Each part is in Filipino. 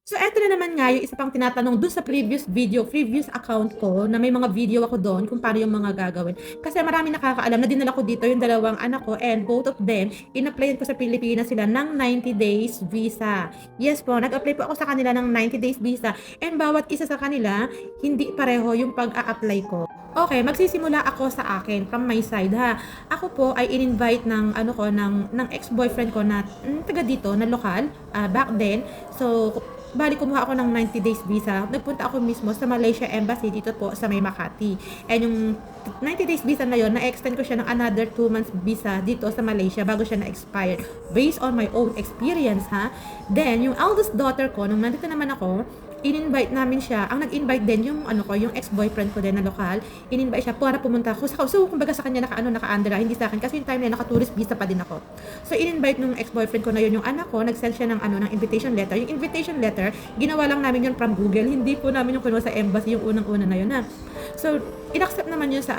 So, eto na naman nga yung isa pang tinatanong dun sa previous account ko na may mga video ako dun kung paano yung mga gagawin. Kasi maraming nakakaalam na dinala ko dito yung dalawang anak ko and both of them, in-applyan ko sa Pilipinas sila ng 90 days visa. Yes po, nag-apply po ako sa kanila ng 90 days visa and bawat isa sa kanila, hindi pareho yung pag-a-apply ko. Okay, magsisimula ako sa akin from my side ha. Ako po ay in-invite ng ano ko ng ex-boyfriend ko na taga dito na lokal back then. So bali kumuha ako ng 90 days visa. Nagpunta ako mismo sa Malaysia Embassy dito po sa may Makati. And yung 90 days visa na yon, na-extend ko siya ng another 2 months visa dito sa Malaysia bago siya na-expire. Based on my own experience ha. Then, yung eldest daughter ko, nung nandito naman ako, in-invite namin siya. Ang nag-invite din yung ano ko, yung ex-boyfriend ko din na lokal. In-invite siya para pumunta ako. So kumbaga sa kanya naka-under, hindi sa akin kasi yung time na yun, naka-tourist visa pa din ako. So in-invite nung ex-boyfriend ko na yun yung anak ko, nag-send siya ng invitation letter. Yung invitation letter, ginawa lang namin yun from Google. Hindi po namin yung kinuha sa embassy yung unang-una na yun ha. So in-accept naman yun sa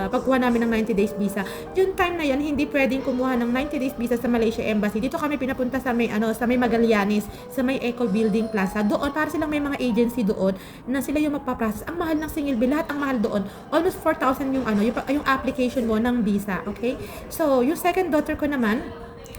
pagkuha namin ng 90 days visa. Yung time na yan, hindi pwedeng kumuha ng 90 days visa sa Malaysia Embassy. Dito kami pinapunta sa may Magallanes, sa may Eco Building Plaza. Doon para silang may mga agency doon na sila yung magpa-process. Ang mahal ng single bill, lahat ang mahal doon. Almost 4,000 yung application mo ng visa, okay? So, yung second daughter ko naman,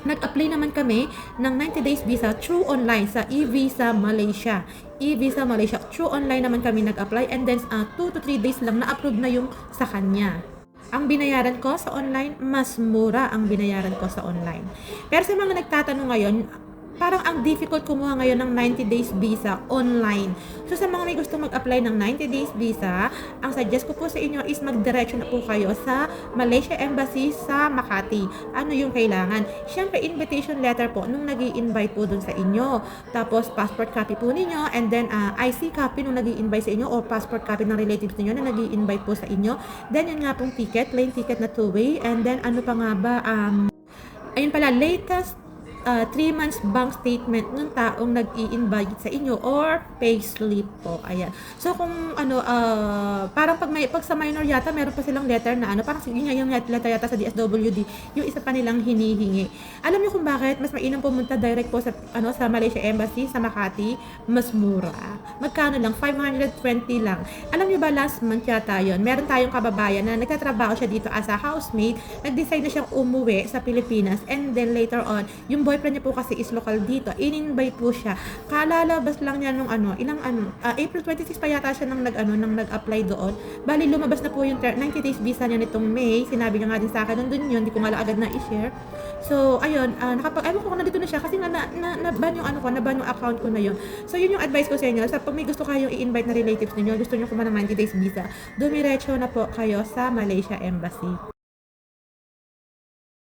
nag-apply naman kami ng 90 days visa through online sa e-Visa Malaysia. E-Visa Malaysia. Through online naman kami nag-apply and then 2 to 3 days lang na-approve na yung sa kanya. Ang binayaran ko sa online, mas mura ang binayaran ko sa online. Pero sa mga nagtatanong ngayon, parang ang difficult kumuha ngayon ng 90 days visa online. So sa mga may gusto mag-apply ng 90 days visa, ang suggest ko po sa inyo is magdiretso na po kayo sa Malaysia Embassy sa Makati. Ano yung kailangan? Siyempre, invitation letter po nung nag-i-invite po dun sa inyo. Tapos, passport copy po ninyo and then IC copy nung nag-i-invite sa inyo or passport copy ng relatives ninyo na nag-i-invite po sa inyo. Then, yun nga pong ticket, plane ticket na two-way. And then, ano pa nga ba? Ayun pala, latest 3 months bank statement ng taong nag-i-invite sa inyo or payslip po. Ayan. So kung parang pag sa minor yata meron pa silang letter na parang yung letter yata sa DSWD, yung isa pa nilang hinihingi. Alam niyo kung bakit mas mainam pumunta direct po sa Malaysia Embassy sa Makati, mas mura. Magkano lang? 520 lang. Alam niyo ba last month yata yun, meron tayong kababayan na nagtatrabaho siya dito as a housemaid, nag-decide na siyang umuwi sa Pilipinas and then later on, yung boyfriend niya po kasi is local dito. In-invite po siya. Kalalabas lang niya nung April 26 pa yata siya nang nag-apply doon. Bali lumabas na po yung 90 days visa niya nitong May. Sinabi niya nga din sa akin nandun yun, hindi ko nga lang agad na i-share. So, ayun, ewan ko kung nandito na siya kasi nga na-ban yung na-ban yung account ko na yun. So, yun yung advice ko sa inyo. Sa pag may gusto kayong i-invite na relatives niyo, gusto niyo kumuha ng 90 days visa, dumiretso na po kayo sa Malaysia Embassy.